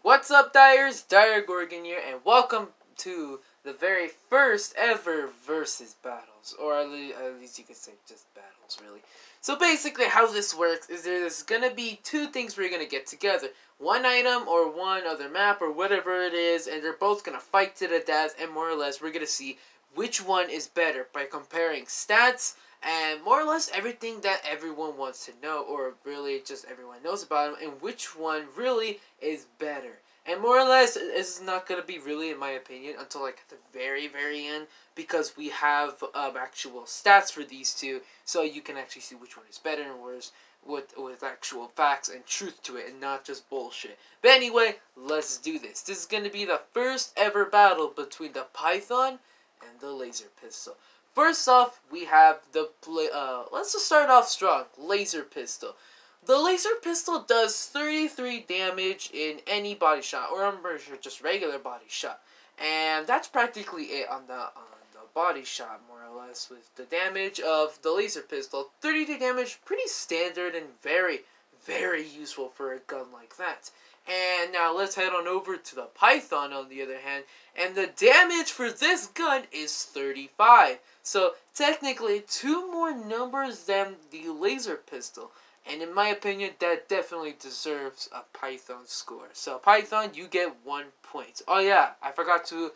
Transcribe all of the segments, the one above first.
What's up, Dyers? Dyer Gorgon here, and welcome to the very first ever versus battles, or at least you could say just battles, really. So basically, how this works is there's gonna be two things we're gonna get together: one item or one other map or whatever it is, and they're both gonna fight to the death. And more or less, we're gonna see which one is better by comparing stats and more or less everything that everyone wants to know, or really just everyone knows about them, and which one really is better. And more or less, this is not going to be really, in my opinion, until like the very, very end, because we have actual stats for these two, so you can actually see which one is better and worse with actual facts and truth to it, and not just bullshit. But anyway, let's do this. This is going to be the first ever battle between the Python and the laser pistol. First off, we have the let's just start off strong. Laser pistol. The laser pistol does 33 damage in any body shot, or I'm pretty sure just regular body shot, and that's practically it on the body shot, more or less, with the damage of the laser pistol. 32 damage, pretty standard and very, very useful for a gun like that. And now let's head on over to the Python, on the other hand, and the damage for this gun is 35. So technically, two more numbers than the laser pistol. And in my opinion, that definitely deserves a Python score. So Python, you get 1 point. Oh yeah, I forgot to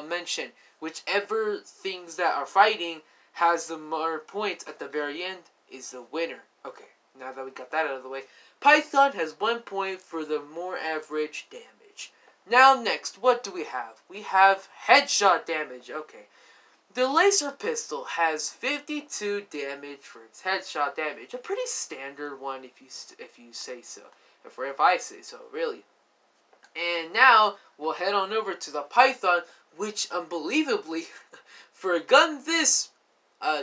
mention, whichever things that are fighting has the more points at the very end is the winner. Okay, now that we got that out of the way, Python has 1 point for the more average damage. Now next, what do we have? We have headshot damage. Okay. The laser pistol has 52 damage for its headshot damage, a pretty standard one if you say so, if I say so, really. And now we'll head on over to the Python, which unbelievably, for a gun this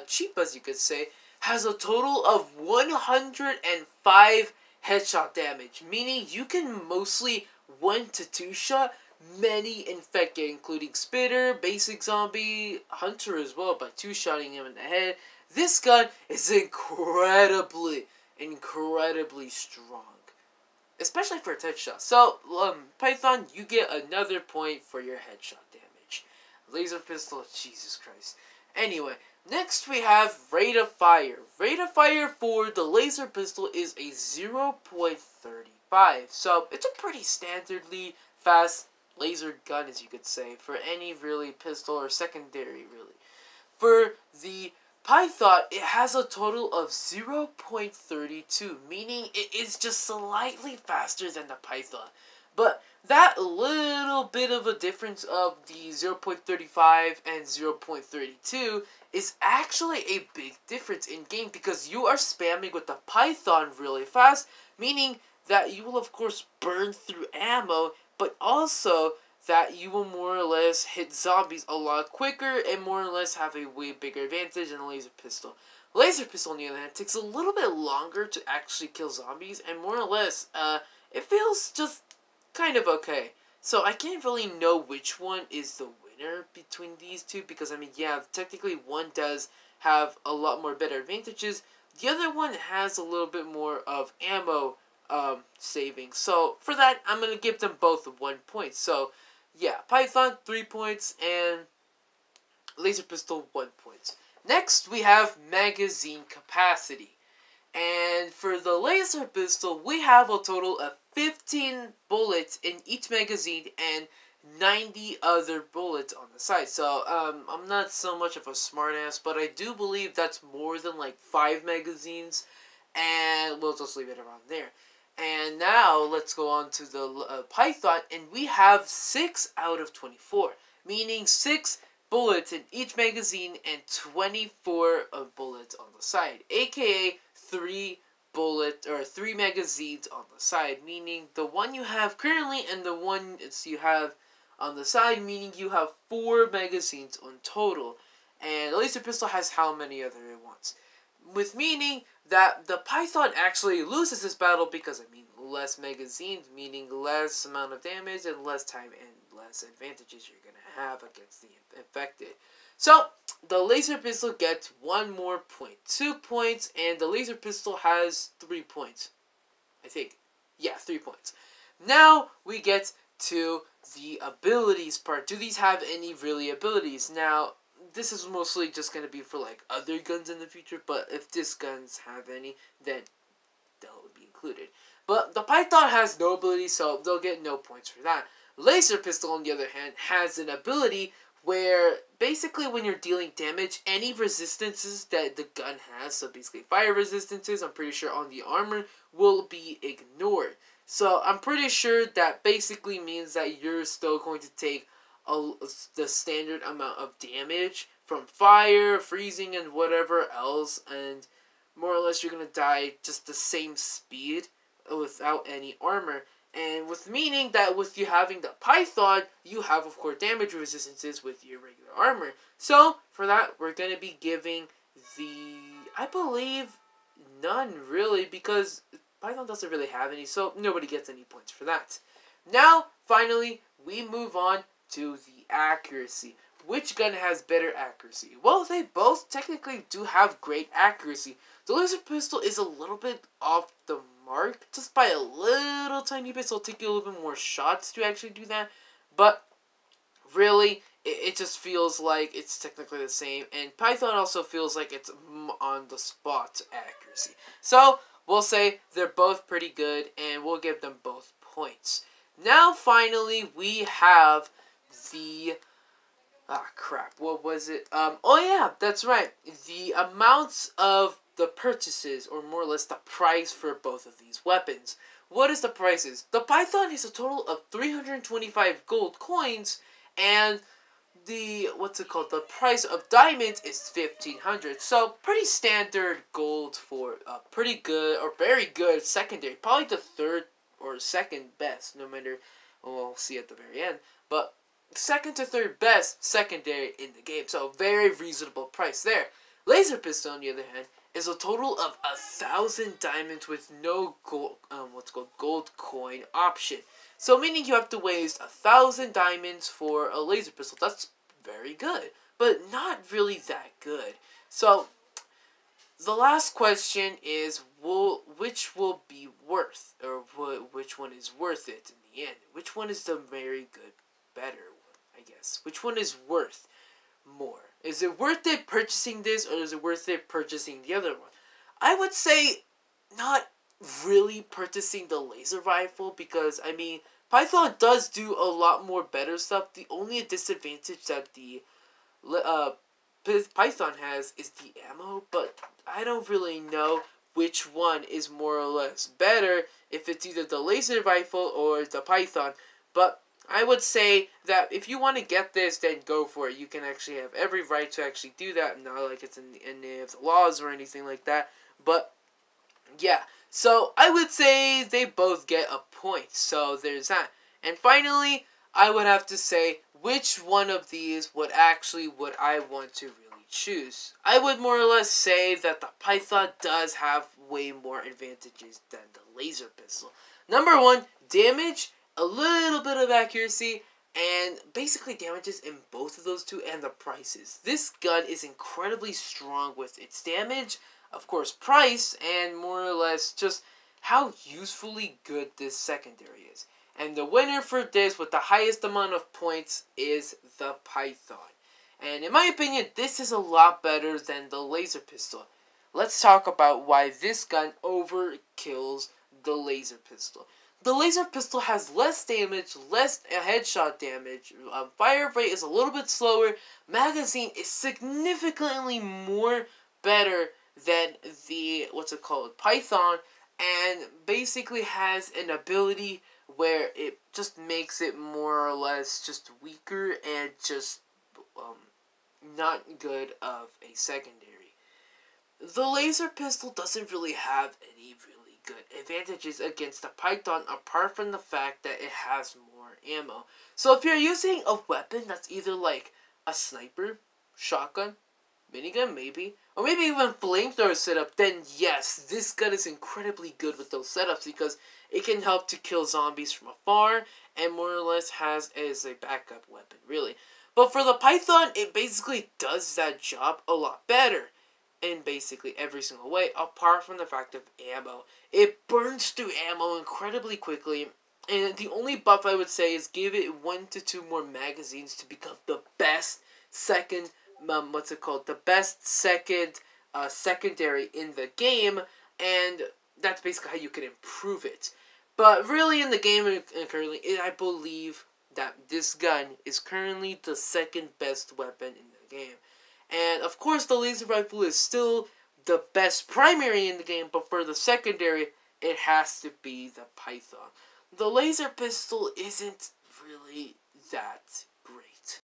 cheap, as you could say, has a total of 105 headshot damage, meaning you can mostly 1 to 2 shot many infected, including Spitter, Basic Zombie, Hunter as well, by 2-shotting him in the head. This gun is incredibly strong, especially for its headshot. So, Python, you get another point for your headshot damage. Laser pistol, Jesus Christ. Anyway, next we have rate of fire. Rate of fire for the laser pistol is a 0.35. So, it's a pretty standardly fast laser gun, as you could say, for any really pistol or secondary, really. For the Python, it has a total of 0.32, meaning it is just slightly faster than the Python. But that little bit of a difference of the 0.35 and 0.32 is actually a big difference in game, because you are spamming with the Python really fast, meaning that you will of course burn through ammo, but also that you will more or less hit zombies a lot quicker and more or less have a way bigger advantage than the laser pistol. Laser pistol, on the other hand, takes a little bit longer to actually kill zombies, and more or less, it feels just kind of okay. So I can't really know which one is the winner between these two, because, I mean, yeah, technically one does have a lot more better advantages. The other one has a little bit more of ammo saving. So for that, I'm going to give them both 1 point. So yeah, Python 3 points and laser pistol 1 point. Next, we have magazine capacity. And for the laser pistol, we have a total of 15 bullets in each magazine and 90 other bullets on the side. So, I'm not so much of a smartass, but I do believe that's more than like 5 magazines, and we'll just leave it around there. And now, let's go on to the Python, and we have 6 out of 24, meaning 6 bullets in each magazine and 24 bullets on the side, aka 3 magazines on the side, meaning the one you have currently and the one you have on the side, meaning you have 4 magazines on total. And the laser pistol has how many other it wants, with meaning that the Python actually loses this battle because, I mean, less magazines, meaning less amount of damage and less time and less advantages you're going to have against the infected. So, the laser pistol gets 1 more point, 2 points, and the laser pistol has 3 points. I think. Yeah, 3 points. Now, we get to the abilities part. Do these have any really abilities? Now, this is mostly just going to be for like other guns in the future, but if this guns have any, then they'll be included. But the Python has no ability, so they'll get no points for that. Laser Pistol, on the other hand, has an ability where basically when you're dealing damage, any resistances that the gun has, so basically fire resistances, I'm pretty sure on the armor, will be ignored. So I'm pretty sure that basically means that you're still going to take the standard amount of damage from fire, freezing, and whatever else, and more or less you're going to die just the same speed without any armor. And with meaning that with you having the Python, you have, of course, damage resistances with your regular armor. So, for that, we're going to be giving I believe, none, really, because Python doesn't really have any, so nobody gets any points for that. Now, finally, we move on to the accuracy. Which gun has better accuracy? Well, they both technically do have great accuracy. The laser pistol is a little bit off the mark, just by a little tiny bit, so it'll take you a little bit more shots to actually do that. But, really, it just feels like it's technically the same. And Python also feels like it's on the spot accuracy. So, we'll say they're both pretty good, and we'll give them both points. Now, finally, we have the... crap, what was it? Oh yeah, that's right. The amounts of the purchases, or more or less the price for both of these weapons. What is the prices? The Python is a total of 325 gold coins, and the, the price of diamonds is 1,500. So, pretty standard gold for a pretty good, or very good secondary. Probably the third or second best, no matter, we'll see at the very end. But second to third best secondary in the game, so very reasonable price there. Laser pistol, on the other hand, is a total of 1,000 diamonds with no gold, gold coin option. So meaning you have to waste 1,000 diamonds for a laser pistol. That's very good, but not really that good. So the last question is, which will be worth, or which one is worth it in the end? Which one is the very good, better one, I guess? Which one is worth more? Is it worth it purchasing this, or is it worth it purchasing the other one? I would say not really purchasing the laser rifle, because, I mean, Python does do a lot more better stuff. The only disadvantage that the Python has is the ammo, but I don't really know which one is more or less better, if it's either the laser rifle or the Python. But I would say that if you want to get this, then go for it. You can actually have every right to actually do that. Not like it's in any of the laws or anything like that. But, yeah. So, I would say they both get a point. So, there's that. And finally, I would have to say, which one of these would I want to really choose? I would more or less say that the Python does have way more advantages than the laser pistol. Number one, damage, a little bit of accuracy, and basically damages in both of those two, and the prices. This gun is incredibly strong with its damage, of course price, and more or less just how usefully good this secondary is. And the winner for this with the highest amount of points is the Python. And in my opinion, this is a lot better than the laser pistol. Let's talk about why this gun overkills the laser pistol. The laser pistol has less damage, less headshot damage, fire rate is a little bit slower, magazine is significantly more better than the, Python, and basically has an ability where it just makes it more or less just weaker and just not good of a secondary. The laser pistol doesn't really have any really good advantages against the Python, apart from the fact that it has more ammo. So if you're using a weapon that's either like a sniper, shotgun, minigun maybe, or maybe even flamethrower setup, then yes, this gun is incredibly good with those setups, because it can help to kill zombies from afar, and more or less has as a backup weapon, really. But for the Python, it basically does that job a lot better in basically every single way, apart from the fact of ammo. It burns through ammo incredibly quickly, And the only buff I would say is give it 1 to 2 more magazines to become the best second, the best secondary in the game, and that's basically how you can improve it. But really in the game currently, I believe that this gun is currently the second best weapon in the game. And of course the laser rifle is still the best primary in the game, but for the secondary, it has to be the Python. The laser pistol isn't really that great.